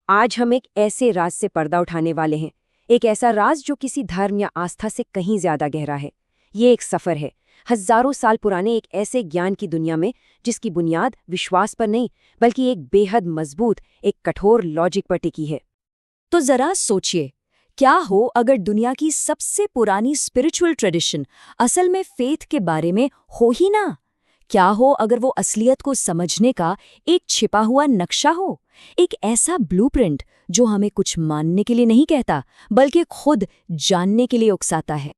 आज हम एक ऐसे राज से पर्दा उठाने वाले हैं, एक ऐसा राज जो किसी धर्म या आस्था से कहीं ज्यादा गहरा है। ये एक सफर है, हजारों साल पुराने एक ऐसे ज्ञान की दुनिया में जिसकी बुनियाद विश्वास पर नहीं बल्कि एक बेहद मजबूत, एक कठोर लॉजिक पर टिकी है। तो जरा सोचिए, क्या हो अगर दुनिया की सबसे पुरानी स्पिरिचुअल ट्रेडिशन असल में फेथ के बारे में हो ही ना? क्या हो अगर वो असलियत को समझने का एक छिपा हुआ नक्शा हो, एक ऐसा ब्लूप्रिंट जो हमें कुछ मानने के लिए नहीं कहता बल्कि खुद जानने के लिए उकसाता है।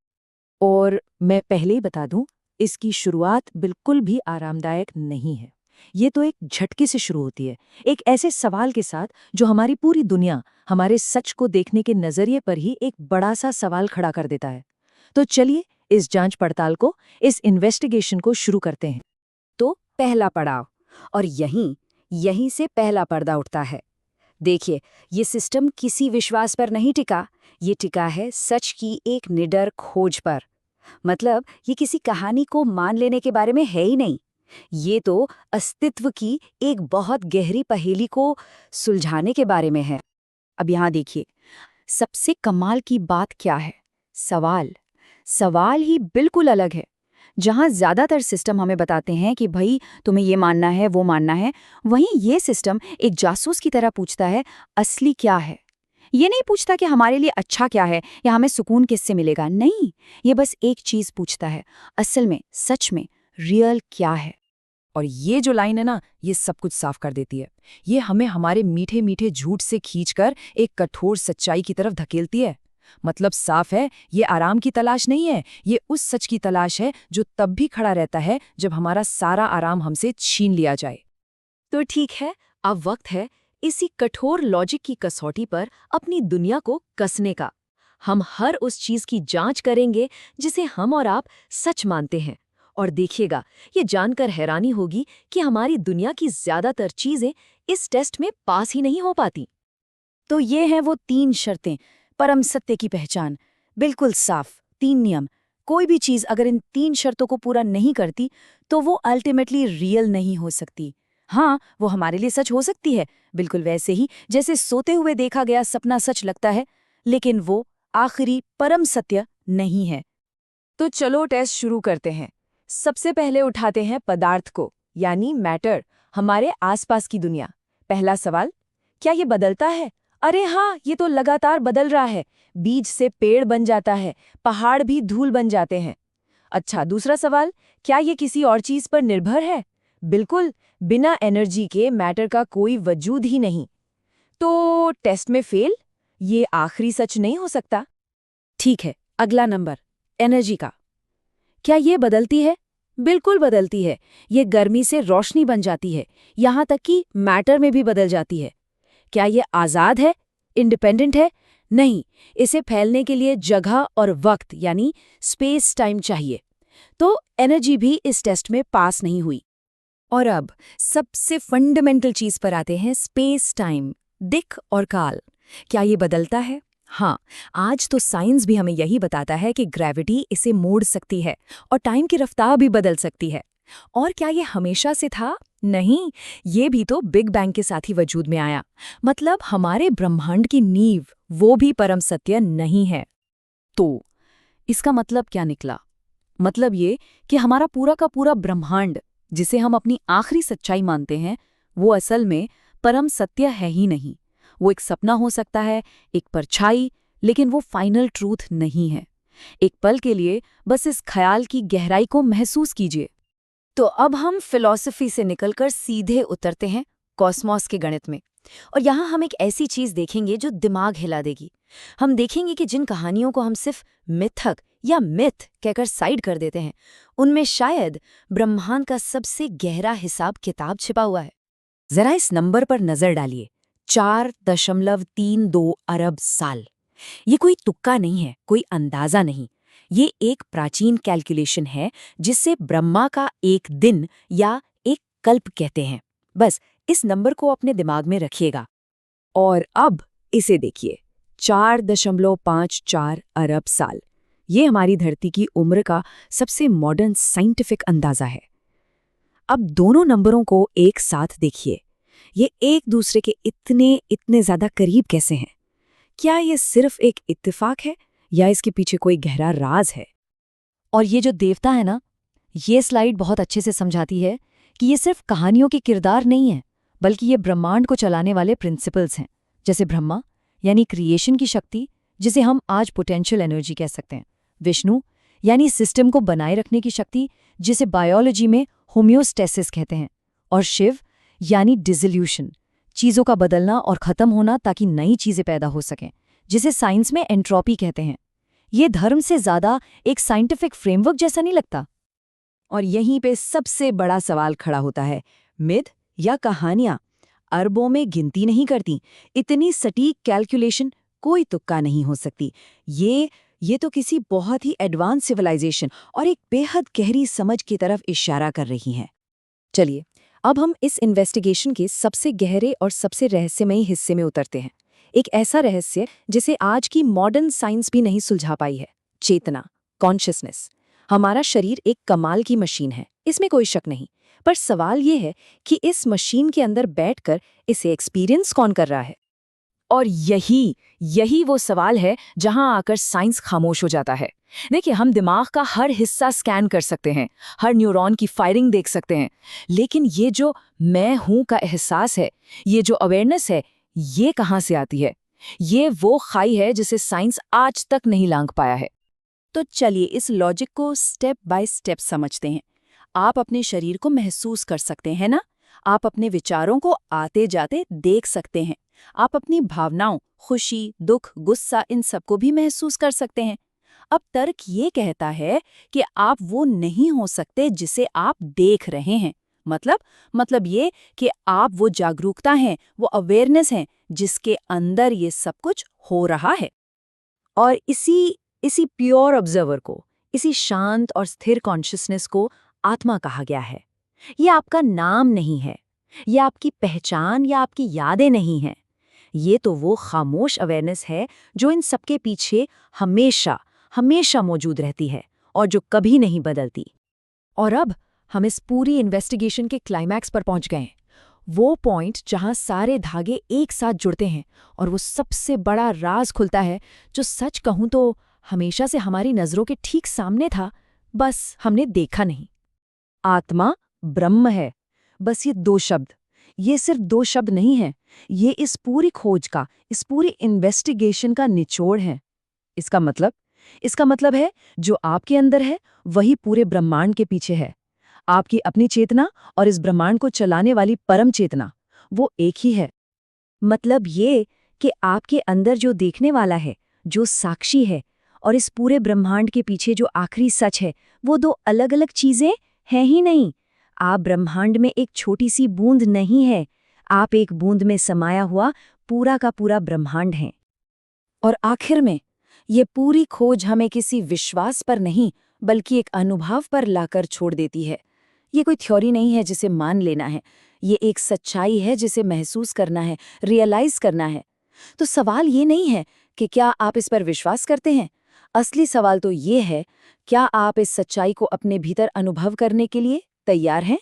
और मैं पहले ही बता दूं, इसकी शुरुआत बिल्कुल भी आरामदायक नहीं है। ये तो एक झटके से शुरू होती है, एक ऐसे सवाल के साथ जो हमारी पूरी दुनिया, हमारे सच को देखने के नजरिए पर ही एक बड़ा सा सवाल खड़ा कर देता है। तो चलिए इस जांच पड़ताल को, इस इन्वेस्टिगेशन को शुरू करते हैं। तो पहला पड़ाव, और यहीं से पहला पर्दा उठता है। देखिए, ये सिस्टम किसी विश्वास पर नहीं टिका, ये टिका है सच की एक निडर खोज पर। मतलब ये किसी कहानी को मान लेने के बारे में है ही नहीं, ये तो अस्तित्व की एक बहुत गहरी पहेली को सुलझाने के बारे में है। अब यहाँ देखिए, सबसे कमाल की बात क्या है? सवाल ही बिल्कुल अलग है। जहाँ ज्यादातर सिस्टम हमें बताते हैं कि भाई तुम्हें ये मानना है, वो मानना है, वहीं ये सिस्टम एक जासूस की तरह पूछता है, असली क्या है? ये नहीं पूछता कि हमारे लिए अच्छा क्या है या हमें सुकून किससे मिलेगा। नहीं, ये बस एक चीज पूछता है, असल में, सच में, रियल क्या है? और ये जो लाइन है ना, ये सब कुछ साफ कर देती है। ये हमें हमारे मीठे मीठे झूठ से खींचकर एक कठोर सच्चाई की तरफ धकेलती है। मतलब साफ है, ये आराम की तलाश नहीं है, ये उस सच की तलाश है जो तब भी खड़ा रहता है जब हमारा सारा आराम हमसे छीन लिया जाए। तो ठीक है, अब वक्त है इसी कठोर लॉजिक की कसौटी पर अपनी दुनिया को कसने का। हम हर उस चीज की जांच करेंगे जिसे हम और आप सच मानते हैं, और देखिएगा, ये जानकर हैरानी होगी कि हमारी दुनिया की ज्यादातर चीजें इस टेस्ट में पास ही नहीं हो पाती। तो ये हैं वो 3 शर्तें, परम सत्य की पहचान। बिल्कुल साफ 3 नियम। कोई भी चीज अगर इन 3 शर्तों को पूरा नहीं करती तो वो अल्टीमेटली रियल नहीं हो सकती। हाँ, वो हमारे लिए सच हो सकती है, बिल्कुल वैसे ही जैसे सोते हुए देखा गया सपना सच लगता है, लेकिन वो आखिरी परम सत्य नहीं है। तो चलो टेस्ट शुरू करते हैं। सबसे पहले उठाते हैं पदार्थ को, यानी मैटर, हमारे आसपास की दुनिया। पहला सवाल, क्या ये बदलता है? अरे हाँ, ये तो लगातार बदल रहा है। बीज से पेड़ बन जाता है, पहाड़ भी धूल बन जाते हैं। अच्छा, दूसरा सवाल, क्या ये किसी और चीज पर निर्भर है? बिल्कुल, बिना एनर्जी के मैटर का कोई वजूद ही नहीं। तो टेस्ट में फेल, ये आखिरी सच नहीं हो सकता। ठीक है, अगला नंबर, एनर्जी का। क्या ये बदलती है? बिल्कुल बदलती है। ये गर्मी से रोशनी बन जाती है, यहाँ तक कि मैटर में भी बदल जाती है। क्या ये आज़ाद है, इंडिपेंडेंट है? नहीं, इसे फैलने के लिए जगह और वक्त यानी स्पेस टाइम चाहिए। तो एनर्जी भी इस टेस्ट में पास नहीं हुई। और अब सबसे फंडामेंटल चीज पर आते हैं, स्पेस टाइम, दिक् और काल। क्या ये बदलता है? हाँ, आज तो साइंस भी हमें यही बताता है कि ग्रेविटी इसे मोड़ सकती है और टाइम की रफ्तार भी बदल सकती है। और क्या ये हमेशा से था? नहीं, ये भी तो बिग बैंग के साथ ही वजूद में आया। मतलब हमारे ब्रह्मांड की नींव वो भी परम सत्य नहीं है। तो इसका मतलब क्या निकला? मतलब ये कि हमारा पूरा का पूरा ब्रह्मांड, जिसे हम अपनी आखिरी सच्चाई मानते हैं, वो असल में परम सत्य है ही नहीं। वो एक सपना हो सकता है, एक परछाई, लेकिन वो फाइनल ट्रूथ नहीं है। एक पल के लिए बस इस ख्याल की गहराई को महसूस कीजिए। तो अब हम फिलॉसफी से निकलकर सीधे उतरते हैं कॉस्मॉस के गणित में। और यहाँ हम एक ऐसी चीज देखेंगे जो दिमाग हिला देगी। हम देखेंगे कि जिन कहानियों को हम सिर्फ मिथक या मिथ कहकर साइड कर देते हैं, उनमें शायद ब्रह्मांड का सबसे गहरा हिसाब किताब छिपा हुआ है। जरा इस नंबर पर नजर डालिए, 4.32 अरब साल। ये कोई तुक्का नहीं है, कोई अंदाजा नहीं। ये एक प्राचीन कैलकुलेशन है जिसे ब्रह्मा का एक दिन या एक कल्प कहते हैं। बस इस नंबर को अपने दिमाग में रखिएगा। और अब इसे देखिए, 4.54 अरब साल। ये हमारी धरती की उम्र का सबसे मॉडर्न साइंटिफिक अंदाजा है। अब दोनों नंबरों को एक साथ देखिए। ये एक दूसरे के इतने इतने ज्यादा करीब कैसे हैं? क्या ये सिर्फ एक इत्तेफाक है या इसके पीछे कोई गहरा राज है? और ये जो देवता है ना, ये स्लाइड बहुत अच्छे से समझाती है कि ये सिर्फ कहानियों के किरदार नहीं है, बल्कि ये ब्रह्मांड को चलाने वाले प्रिंसिपल्स हैं। जैसे ब्रह्मा यानी क्रिएशन की शक्ति, जिसे हम आज पोटेंशियल एनर्जी कह सकते हैं। विष्णु यानी सिस्टम को बनाए रखने की शक्ति, जिसे बायोलॉजी में होम्योस्टेसिस कहते हैं। और शिव यानी डिसोल्यूशन, चीज़ों का बदलना और ख़त्म होना ताकि नई चीज़ें पैदा हो सकें, जिसे साइंस में एंट्रोपी कहते हैं। ये धर्म से ज़्यादा एक साइंटिफिक फ्रेमवर्क जैसा नहीं लगता? और यहीं पे सबसे बड़ा सवाल खड़ा होता है, मिथ या कहानियां अरबों में गिनती नहीं करती। इतनी सटीक कैलकुलेशन कोई तुक्का नहीं हो सकती। ये तो किसी बहुत ही एडवांस सिविलाइजेशन और एक बेहद गहरी समझ की तरफ इशारा कर रही हैं। चलिए, अब हम इस इन्वेस्टिगेशन के सबसे गहरे और सबसे रहस्यमयी हिस्से में उतरते हैं। एक ऐसा रहस्य जिसे आज की मॉडर्न साइंस भी नहीं सुलझा पाई है। चेतना, कॉन्शियसनेस। हमारा शरीर एक कमाल की मशीन है, इसमें कोई शक नहीं। पर सवाल ये है कि इस मशीन के अंदर बैठकर इसे एक्सपीरियंस कौन कर रहा है? और यही वो सवाल है जहां आकर साइंस खामोश हो जाता है। देखिए, हम दिमाग का हर हिस्सा स्कैन कर सकते हैं, हर न्यूरॉन की फायरिंग देख सकते हैं, लेकिन ये जो मैं हूं का एहसास है, ये जो अवेयरनेस है, ये कहाँ से आती है? ये वो खाई है जिसे साइंस आज तक नहीं लांघ पाया है। तो चलिए इस लॉजिक को स्टेप बाय स्टेप समझते हैं। आप अपने शरीर को महसूस कर सकते हैं ना? आप अपने विचारों को आते जाते देख सकते हैं। आप अपनी भावनाओं, खुशी, दुख, गुस्सा, इन सबको भी महसूस कर सकते हैं। अब तर्क ये कहता है कि आप वो नहीं हो सकते जिसे आप देख रहे हैं। मतलब ये कि आप वो जागरूकता हैं, वो अवेयरनेस हैं, जिसके अंदर ये सब कुछ हो रहा है। और इसी प्योर ऑब्जर्वर को, इसी शांत और स्थिर कॉन्शियसनेस को आत्मा कहा गया है। ये आपका नाम नहीं है, ये आपकी पहचान या आपकी यादें नहीं हैं। ये तो वो खामोश अवेयरनेस है जो इन सबके पीछे हमेशा मौजूद रहती है और जो कभी नहीं बदलती। और अब हम इस पूरी इन्वेस्टिगेशन के क्लाइमैक्स पर पहुंच गए हैं। वो पॉइंट जहां सारे धागे एक साथ जुड़ते हैं और वो सबसे बड़ा राज खुलता है, जो सच कहूं तो हमेशा से हमारी नजरों के ठीक सामने था, बस हमने देखा नहीं। आत्मा ब्रह्म है। बस ये सिर्फ दो शब्द नहीं है, ये इस पूरी खोज का, इस पूरी इन्वेस्टिगेशन का निचोड़ है। इसका मतलब है जो आपके अंदर है वही पूरे ब्रह्मांड के पीछे है। आपकी अपनी चेतना और इस ब्रह्मांड को चलाने वाली परम चेतना, वो एक ही है। मतलब ये कि आपके अंदर जो देखने वाला है, जो साक्षी है, और इस पूरे ब्रह्मांड के पीछे जो आखिरी सच है, वो दो अलग अलग चीजें हैं ही नहीं। आप ब्रह्मांड में एक छोटी सी बूंद नहीं है, आप एक बूंद में समाया हुआ पूरा का पूरा ब्रह्मांड हैं। और आखिर में ये पूरी खोज हमें किसी विश्वास पर नहीं, बल्कि एक अनुभव पर लाकर छोड़ देती है। ये कोई थ्योरी नहीं है जिसे मान लेना है, ये एक सच्चाई है जिसे महसूस करना है, रियलाइज करना है। तो सवाल ये नहीं है कि क्या आप इस पर विश्वास करते हैं। असली सवाल तो ये है, क्या आप इस सच्चाई को अपने भीतर अनुभव करने के लिए तैयार हैं?